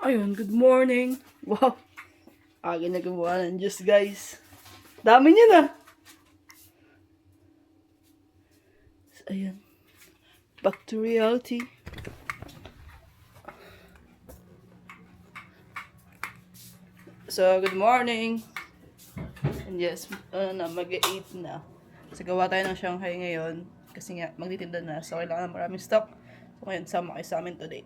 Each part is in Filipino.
Ayun, good morning. Wow. Aga na gumawa ng Diyos, guys. Dami niya na. So, ayun. Back to reality. So, good morning. And yes, mag-8 na. So, gawa tayo ng Shanghai ngayon. Kasi nga, magtitinda na. So, kailangan maraming stock. So, ngayon, sama kayo sa amin today.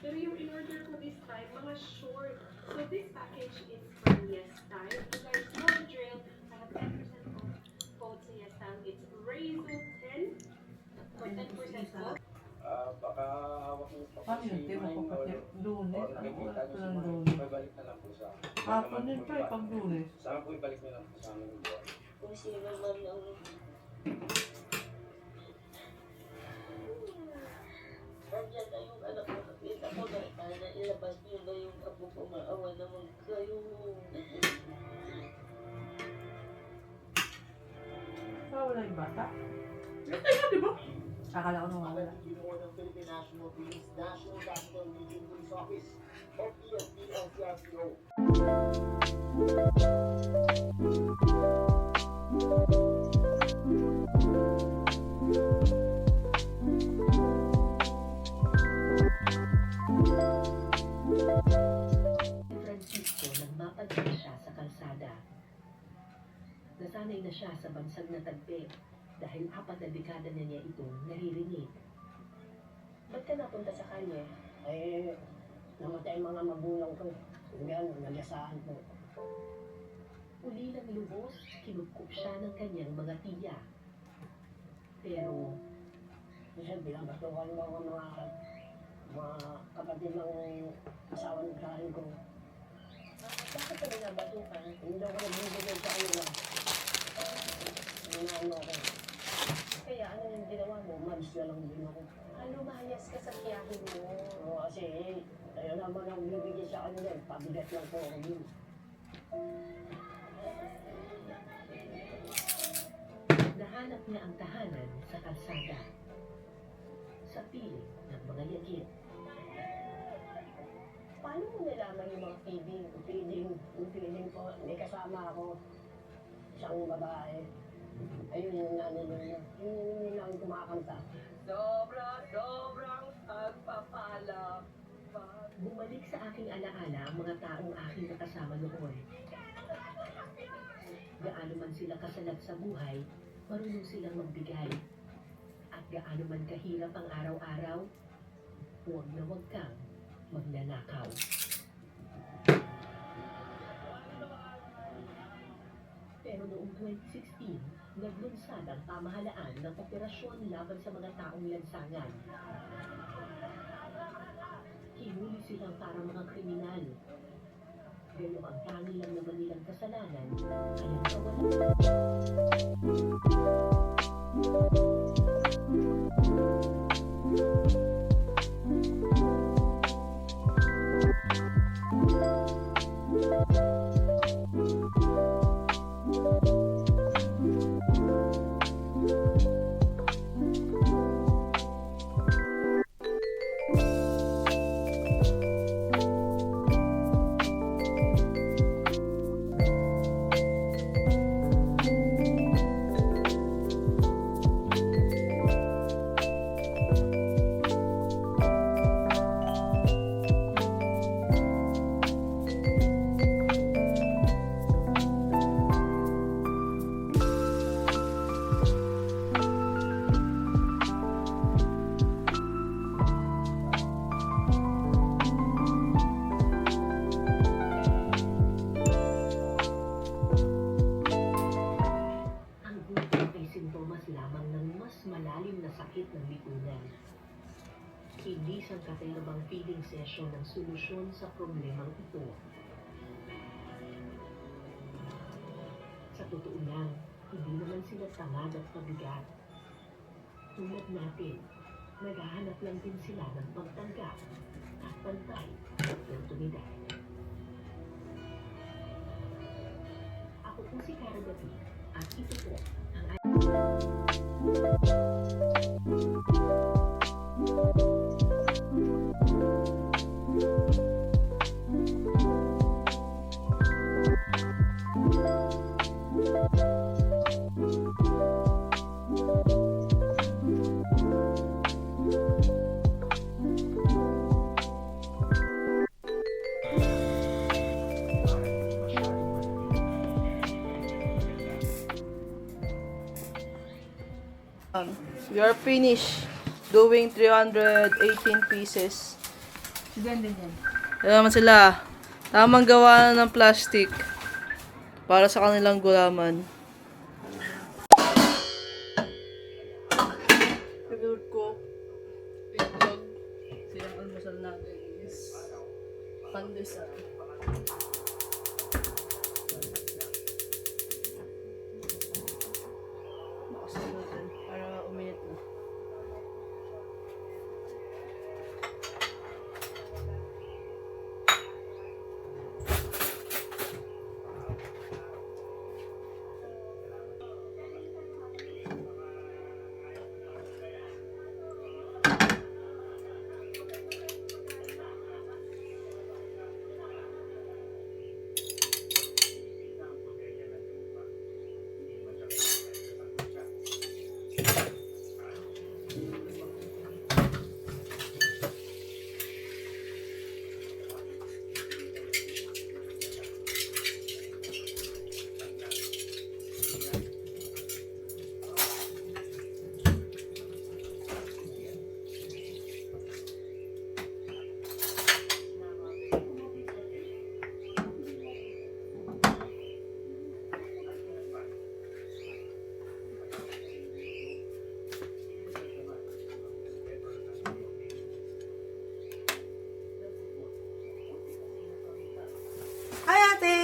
Pero yung in-order ko this time, mga short. So this package is from Yes Time. You guys know the drill. I have 10% off code sa Yes Time. It's Razo10 for 10% off. Baka hawak niyo pa Ano yun? Di mo yung pa pati lunes? or Ano nakikita oras niyo pa sa ng mga lunes? ibalik na lang po sa amin. Hapon din pa pag lunes. Saan po ibalik niyo lang po sa amin yung buwan? Kung sino man ang nandiyan na yung anak ko, nakita ko na sana ilabas niyo na yung apo ko, maawa naman kayo. Wala yung bata. Di ba? Akala ko nung wala. Binuo ng Philippine National Police National Capital Region Police Office o PNP-LCRCO. Francisco nagmapadala siya sa kalsada. Nasanay na siya sa bansag na tagpi dahil 4 na dekada na niya itong naririnig. Ba't ka napunta sa kanya? Eh, namatay mga magulang ko. Yan, nalasahan ko. Uli ng lubos, kinupkup siya ng kanyang mga tiya. Pero Kasi binabatukan mo ako mga kapatid ng asawa ng karin ko. Bakit ka binabatukan? Hindi ako nagbibigay sa kanila. Inaano ako. Kaya ano yung ginawa mo? Umalis na lang din ako. Lumayas ka sa tiyahin mo. Oo, kasi ayaw naman ako bibigay sa kanila. Pabigat lang po ako yun. nahanap niya ang tahanan sa kalsada. Sa piling ng mga yagit. Paano mo nalaman yung mga feeding? Yung feeling ko, may kasama ako. Isang babae. Ayun yung nanalo niya. Yun lang kumakanta. Sobrang pagpapala. Bumalik sa aking alaala ang mga taong aking nakasama noon. Gaano man sila kasalat sa buhay, marunong silang magbigay. At gaano man kahirap ang araw-araw, huwag na huwag kang magnanakaw. Pero noong 2016, naglunsad ang pamahalaan ng operasyon laban sa mga taong lansangan. Hinuli silang parang mga kriminal. Gayong ang tangi lang naman nilang kasalanan ay ang kawalan. Ang gutom ay sintomas lamang ng mas malalim na sakit ng lipunan. Hindi sangkatayabang feeding session ang solusyon sa problemang ito. Sa totoo lang, hindi naman sila tamad at mabigat. Tulad natin, naghahanap lang din sila ng pagtanggap at pantay na oportunidad. Ako po si Cara David at ito po ang We are finished doing 318 pieces. Sigan din yan. Kaya naman sila, tamang gawa na ng plastic para sa kanilang gulaman. Favorite ko, itlog. Kasi ang almusal natin is pandesal. Bakasan natin para uminit na. Ay, ate!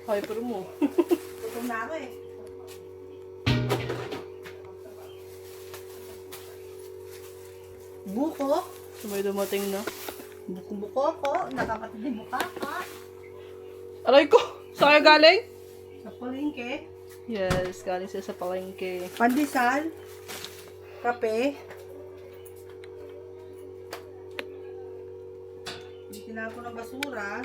Hyper mo. Gutom na ako eh. Buko? Sabay dumating na. Buko-buko ko. Nakapatid yung mukha ka. Aray ko! Saan kayo galing? Sa palengke. Yes, galing sila sa palengke. Pandesal. Kape. Hindi tinapon ng basura.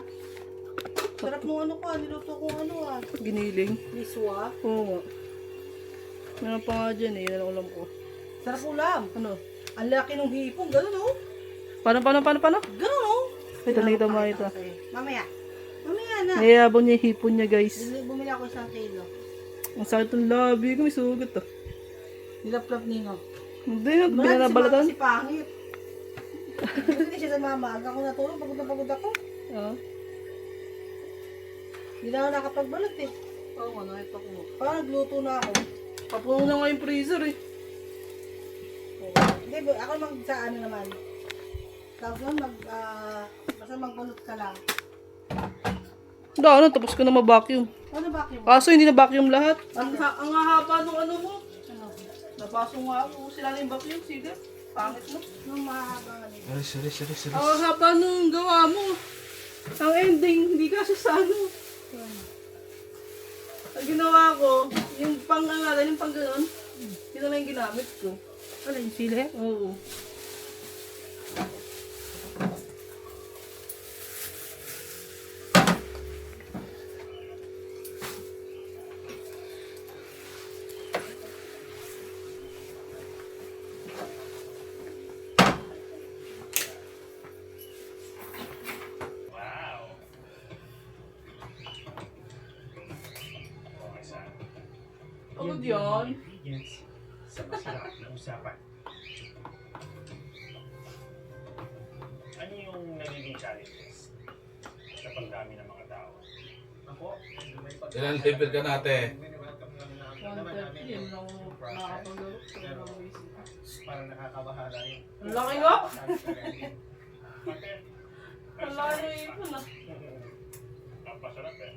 Sarap mo ano ko, niluto kong ano ah. Giniling. Miswa. Oo nga. Meron pa nga dyan eh, yan ang ulam ko. Sarap ulam. Ano? Ang laki ng hipong, gano'n oh. Paano? Gano'n oh. Ito, nakita mo ito. Mamaya. Mamaya na. Nayabang niya yung hipon niya, guys. Bumili ako 1 kilo. Ang sakit ng labi ko, may sugat ah. Nilaplap nino. Hindi na, binabalatan. Si pangit. Hindi siya sa mama. Aga ako natulog, pagod na pagod ako. Ah. Hindi na ako nakapagbalat eh. Oo nga, nakita ko. Parang nagluto na ako. Papuno na nga yung freezer eh. Hindi, ako sa ano naman. Tawag doon, basta magbalot ka lang. Hindi, ano, tapos ko na ma-vacuum. Ano vacuum? Kaso hindi na vacuum lahat. Ang hahaba nung ano mo. Ano? Napasok nga ako. Sila na yung vacuum, sige. Pangit mo. Nung mahaba nga nito. Ang haba nung gawa mo. Ang ending, hindi kasi sa ano. Ang ginawa ko, yung pang yung pang ganon, yun na lang yung ginamit ko. Ano yung sili? Oo. Pagod yan. Ingredients sa masarap na usapan. Ano yung nagiging challenges sa pagdami ng mga tao? Ako, may Ilan level ka natin? 130, yun lang nakakapagod. parang nakakabahala yun. Ang laki nga! Ate, Ang laki na ipon ah. ang pasarap eh.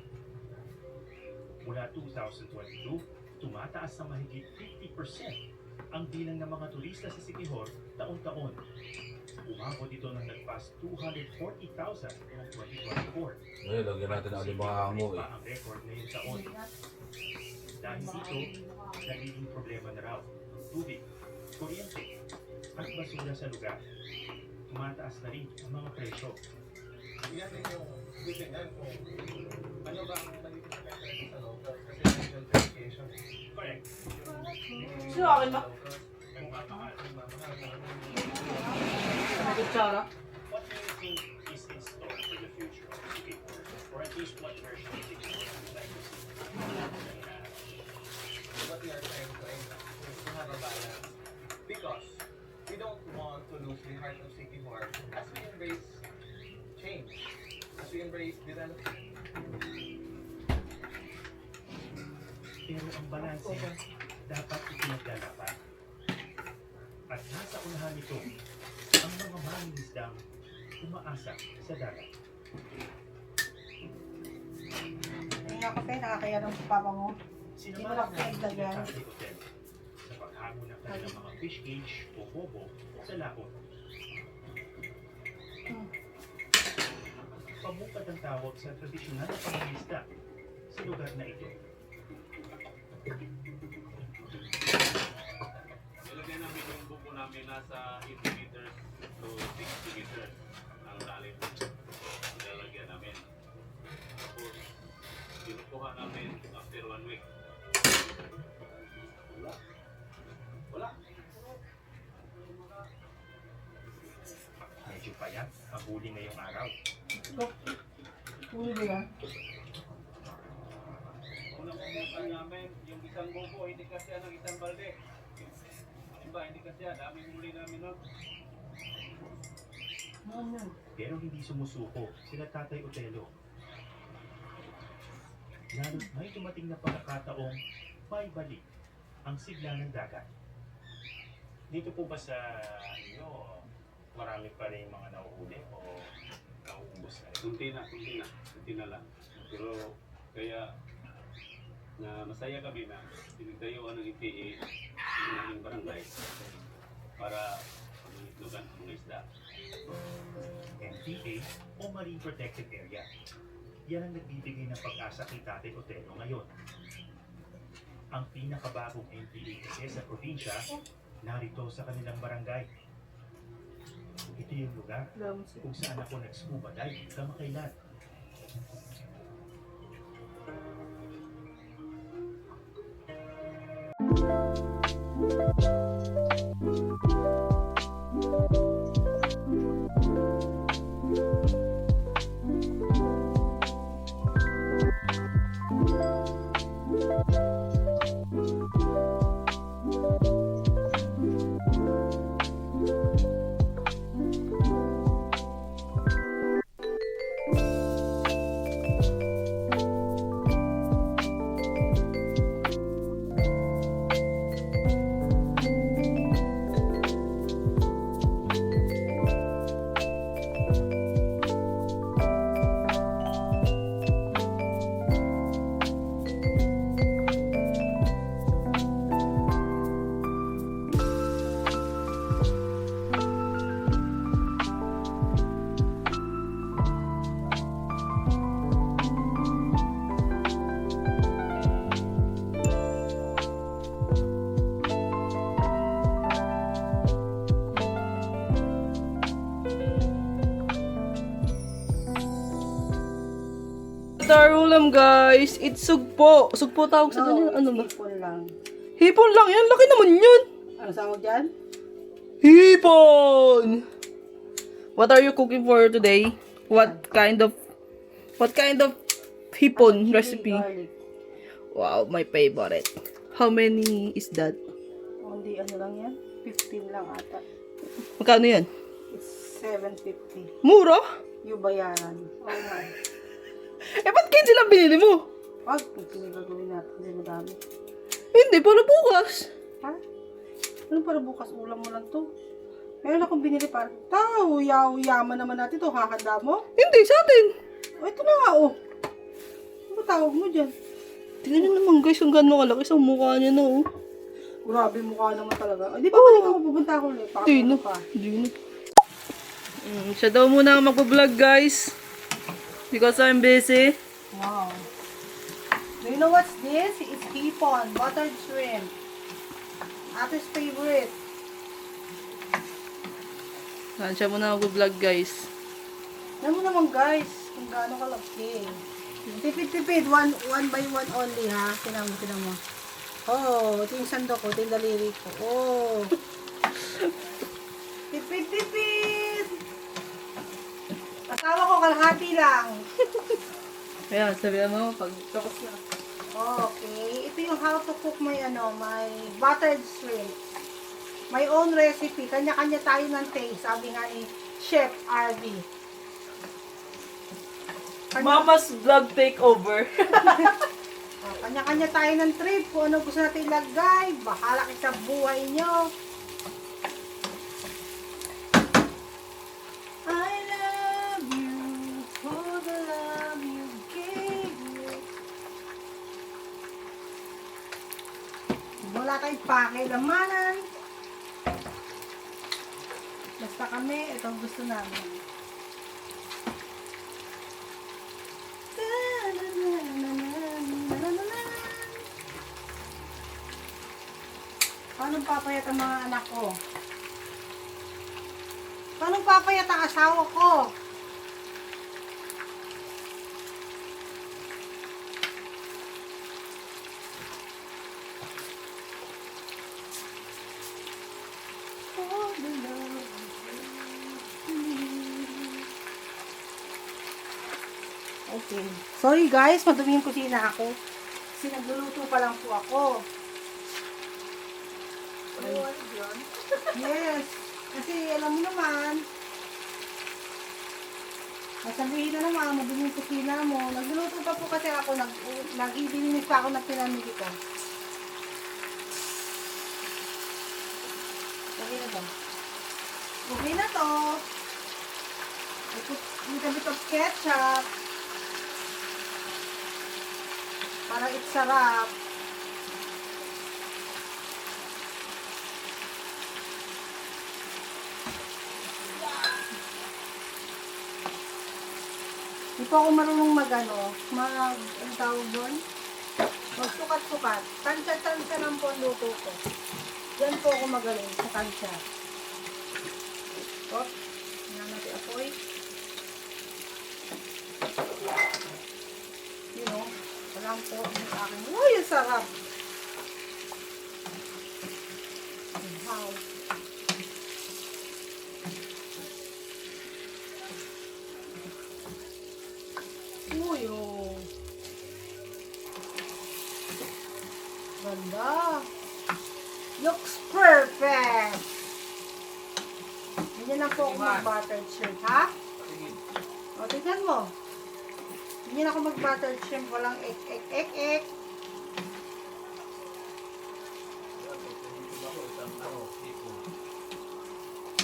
Mula 2022, tumataas sa mahigit 50% ang bilang ng mga turista sa Siquijor taon-taon. Umabot ito ng nagpas 240,000 noong 2024. Ay, lagyan natin ang alimango eh. Pa ang record ngayong taon. Dahil dito, nagiging problema na raw ang tubig, kuryente, at basura sa lugar. Tumataas na rin ang mga presyo. Yan din yung bitingan kung ano ba ang magiging effect sa local kasi social verification. Correct. Sino akin ba? Kutsara? What do you think is in store for the future of Siquijor? Or at least what version of Siquijor would you like to see? What we are trying to part of City War as we embrace change, as we embrace development. Pero ang balanse dapat ipinaglalaban. At nasa unahan nito ang mga mangingisdang umaasa sa dagat. Ayun nga kape, nakakaya ng papa mo. Sinamahan Hindi mo namin lang sila yan. Tatay Hotel sa paghango ng kanilang mga fish cage o bobo sa laot. Pamukad ang tawag sa tradisyonal na pangingisda sa lugar na ito. Ilagay namin yung buko namin nasa 80 meters to 60 meters ang lalim. Ilalagyan namin. Tapos, kinukuha namin after 1 week. Wala. Medyo payat ang huli ngayong araw. Huli ba? Unang umukan namin, yung isang buko, hindi kasi ng isang balde. Iba, hindi kasi daming huli namin nun. Pero hindi sumusuko sila Tatay Otelo. Lalo't may dumating na pagkakataong may balik ang sigla ng dagat. Dito po ba sa inyo, marami pa rin mga nauhuli o nauubos na rin? Kunti na lang. Pero, kaya, na masaya kami na tinagdayuan ng EPA ng aming barangay para pangitlogan ang mga isda. MPA o Marine Protected Area. Yan ang nagbibigay ng pag-asa kay Tatay Otelo ngayon. Ang pinakabagong MPA kasi sa probinsya, narito sa kanilang barangay. Ito yung lugar kung saan ako nag-scuba dive kamakailan. Our ulam guys, it's sugpo. Sugpo tawag sa ganyan. Ano ba? Hipon lang. Hipon lang yan. Laki naman yun. Ano sawag dyan? Hipon! What are you cooking for today? What kind of hipon Chili recipe? garlic. Wow, my favorite. How many is that? Hindi ano lang yan? 15 lang ata. Magkano yan? It's 750. Mura? Yung bayaran. Oo nga. Eh, ba't 15 lang binili mo? Wag, kung gagawin natin. Hindi madami. Hindi, para bukas. Ha? Ano para bukas ulam mo lang to? Meron akong binili para tao, yaman naman natin to. Hahanda mo? Hindi, sa atin. O, ito na nga, oh. Ano ba tawag mo dyan? Tingnan nyo naman guys, kung gano'n kalaki sa mukha niya na oh. Grabe mukha naman talaga. Ay, di ba balik ako pupunta ako ulit? Hindi na. Hindi na. Siya daw muna ang magbablog guys. Because I'm busy. Wow. Do you know what's this? It's hipon, buttered shrimp. Ate's favorite. Siya muna ang magbablog guys. Alam mo naman guys, kung gaano kalaki. Tipid-tipid, one by one only ha. Tinan mo. Oh, ito yung sando ko, ito yung daliri ko. Oh. Tipid-tipid! Asawa ko, kalahati lang. Kaya, sabihan mo, pag tapos na. Okay, ito yung how to cook my buttered shrimp. My own recipe. Kanya-kanya tayo ng taste. Sabi nga ni Chef RV. Mama's vlog takeover. Kanya-kanya tayo ng trip. Kung ano gusto natin ilagay. Bahala kayo sa buhay nyo. I love you for the love you gave me. Wala tayong pakilamanan. Basta kami, ito ang gusto namin. Paano papayat ang mga anak ko? Paano papayat ang asawa ko? Okay. Sorry guys, madumi yung kusina ako. Kasi nagluluto pa lang po ako. Yes. Kasi alam mo naman, sasabihin na naman, madumi yung kusina mo. Nagluluto pa po kasi ako, nag-ibininis pa ako ng pinamili ko. Okay na ba? Okay na to. I put a little bit of ketchup. Para it's sarap. Di po ako marunong ang tawag doon? Magsukat-sukat. Tansya-tansya lang po ang luto ko. Yan po ako magaling sa tansya. Op, yan natin apoy. You know, walang po yung akin. Uy, ang sarap! Wow! Uy, oh! Ganda! Looks perfect! Hindi na po ako mag-buttered shrimp, ha? O, tignan mo. Hindi na ako mag-buttered shrimp. Walang ek.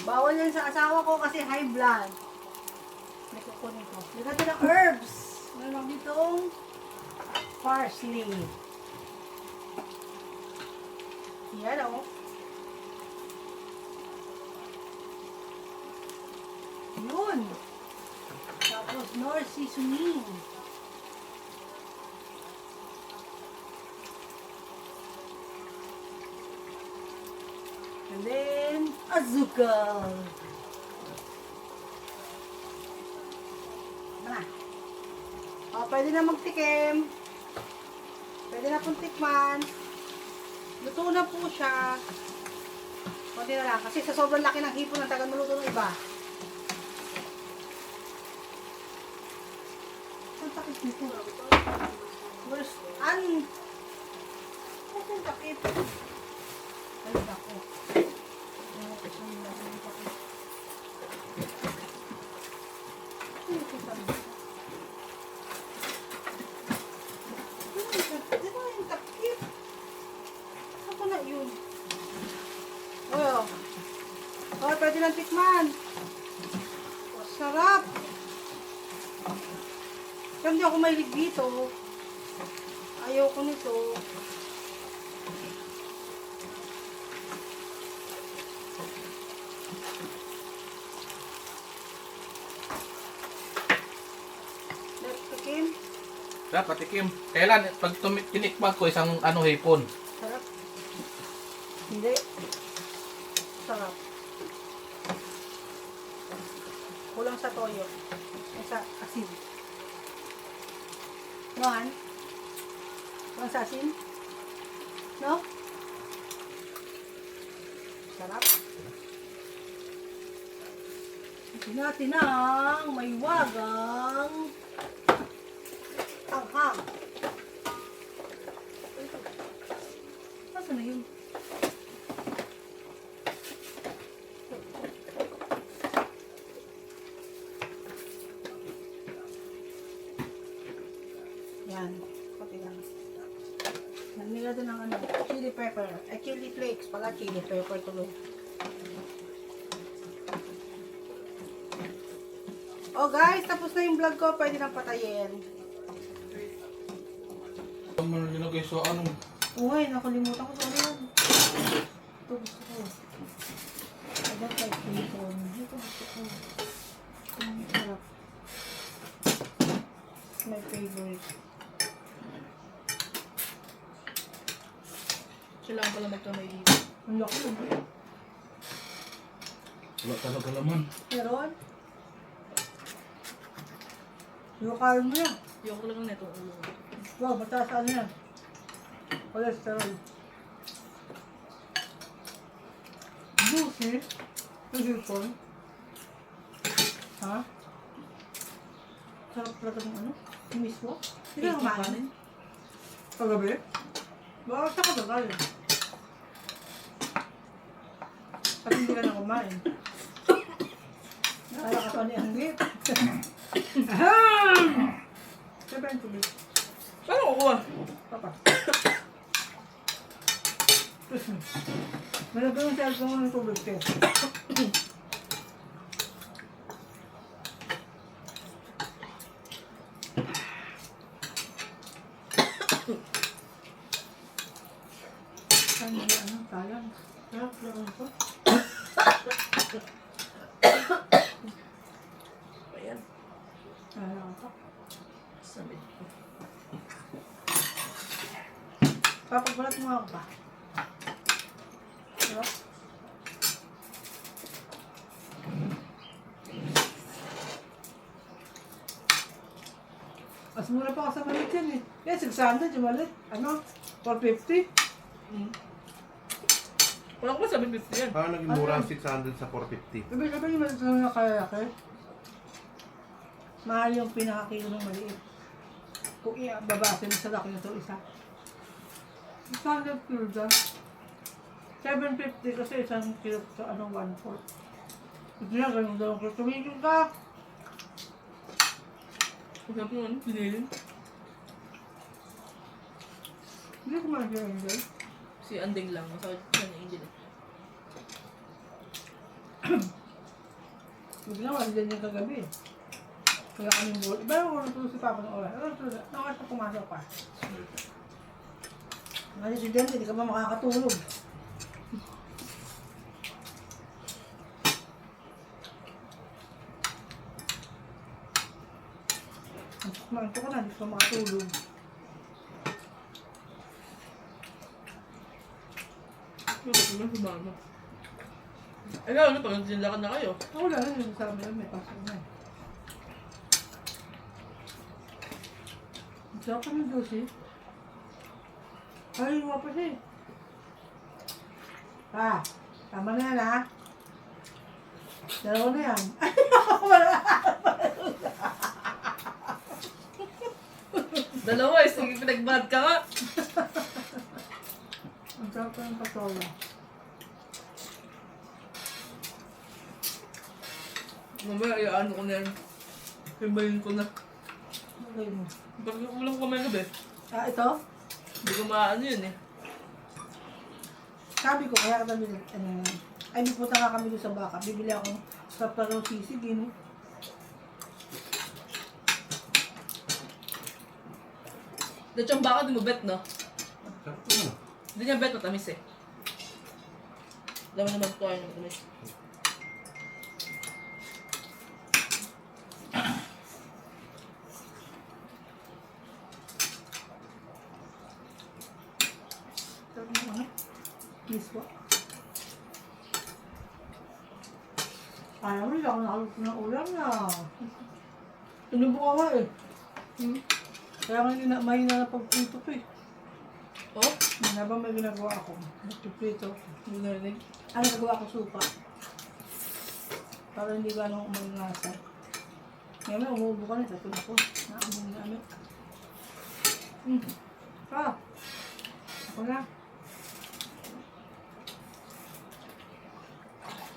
Bawal yan sa asawa ko kasi high blood. May kukunin ko. Lagyan natin ng herbs. Meron ditong parsley. Yan o. Yun. Tapos nor seasoning. And then, azúcar. Na. O, pwede na magtikim. Pwede na pong tikman. Luto na po siya. Kunti na lang. Kasi sa sobrang laki ng hipon ng tagal maluto ng iba. Ang takip nito. Where's, ang takip. Ay, ako. Ewan ko sa nila. Ang takip. Ano ito sabi? Di ba yung takip? Ako na yun. Oh. Oh, pwede lang tikman. Oh, sarap. Pero hindi ako mahilig dito. Ayaw ko nito. Let's tikim. Sarap, patikim. Kailan? Pag tinikman ko isang hipon. Sarap. Hindi. Sarap. Kulang sa toyo. Sa asin. Kulang sa asin? No? Sarap. Ito natin ang may wagang tanghang. Nasaan na yun? Nalagyan natin ng ano, chili pepper. Chili flakes pala, chili pepper tuloy. Oh guys, tapos na yung vlog ko. Pwede nang patayin. Ano mo nilagay sa anong? Uy, nakalimutan ko. Ano yan? Ito gusto ko. Agad kay bacon. Ito gusto ko. Ang sarap. My favorite. Siya lang pala magkamay dito. Ang laki yun. Wala talaga laman. Meron? Iwakain mo yan. Ayoko lang na itong ulo. Wow, mataas ano yan? Cholesterol. Juicy. Juicy. Ha? Sarap talaga ng ano? Mismo? Hindi ka kumain? Kagabi? Baka sa kagabi. At hindi ka na kumain. Nakala ka pa ni Anggit. Ahem! Siyempre ang tubig. Paano kukuha? Papa. Malagay yung cellphone mo ng tubig, te. Ano ba, ano, talang? Sarap lang ito. Ayan. Talang ito. Sabi. Papagulat mo ako ba? Diba? Mas mura pa ako sa malit yan eh. Yan, 600 yung malit. Ano? 450? Wala ko ba sabi 50 yan? Parang naging mura ang 600 sa 450. Ibig sabihin yung malit na nakalaki. Mahal yung pinakakilo ng maliit. Kung babase mo sa laki nito isa. 600 kilo dyan. 750 kasi isang kilo sa ano, 1/4. Hindi na ganun daw. Kung tumigil ka, Kung sabi mo ano, binilin. hindi ko man siya hindi. Si Anding lang. Masakit siya ni Angel. Huwag na, wala din yung kagabi. Kaya kaming bull. Iba yung oras tulog si Papa ng oras. Ano tulog? Nakas na pumasok pa. Mga estudyante, hindi ka ba makakatulog? Manto ka na, hindi ka makatulog. Bakit naman sumama? Ikaw, ano pag nagsinlakan na kayo? Ako lang, yung sa amin, may pasok na. Ang sarap ka ng juicy. Ay, yung pa siya eh. Ah, tama na yan ha. Dalawa na yan. Ay, ako wala. Dalawa eh, sige pinagbad ka nga. Ang sarap ka ng patola. Mamaya, iaano ko na yan. Himbayin ko na. Okay mo. Bakit ko lang kumain gabi? Ah, ito? Hindi ko maano yun eh. Sabi ko, kaya kami, ay, pupunta nga kami doon sa baka. Bibili akong sarap na raw sisig, yun. Dahil yung baka di mo bet, no? Sarap na. Hindi niya bet, matamis eh. Dami naman ito ay matamis. Sarap na ano? Miswa. Ayaw mo, hindi ako nakaluto ng ulam na. Tinubo ka nga eh. Kaya nga hindi na, mahina na pagprito eh. Oh? Habang may ginagawa ako, nagpiprito. Hindi narinig. Ano, nagawa ko supa. Para hindi gano'ng umalingasa. Ngayon, umuubo ka na, tatun ako. Naamoy na ano. Ah! Ako na.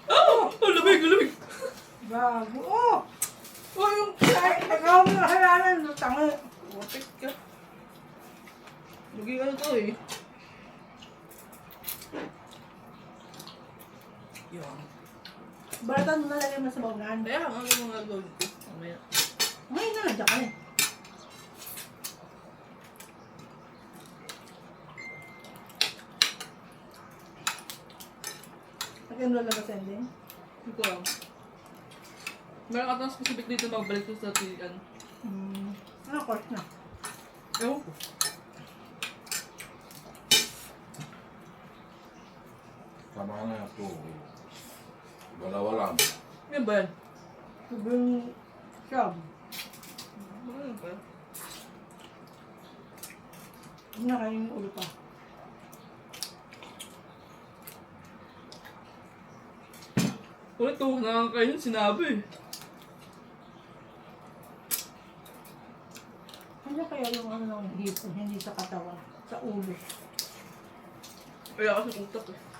Oh! Oh, lamig, lamig! Gago. Oh! Oh, yung nagawa mo na hayanan. Tanga. Wapit ka. Lagi ano to eh. Yun. Baratan mo na lagay mo sa bawnan. Kaya ang mga gawin ko. Mamaya. Ngayon na, nandiyan ka na eh. Lagyan mo lang sa ending. Hindi ko lang. Meron ka tang specific dito magbalik ko sa pilihan. Ano course na? Ewan ko. Tama na ito. Dalawa lang. Yan ba yan? Sobrang siyam. Ano ba? Hindi na kayo yung ulo pa. Ulit to, nakakain sinabi. Ano kaya yung ano ng hipon, hindi sa katawan, sa ulo. Kaya kasi utak eh.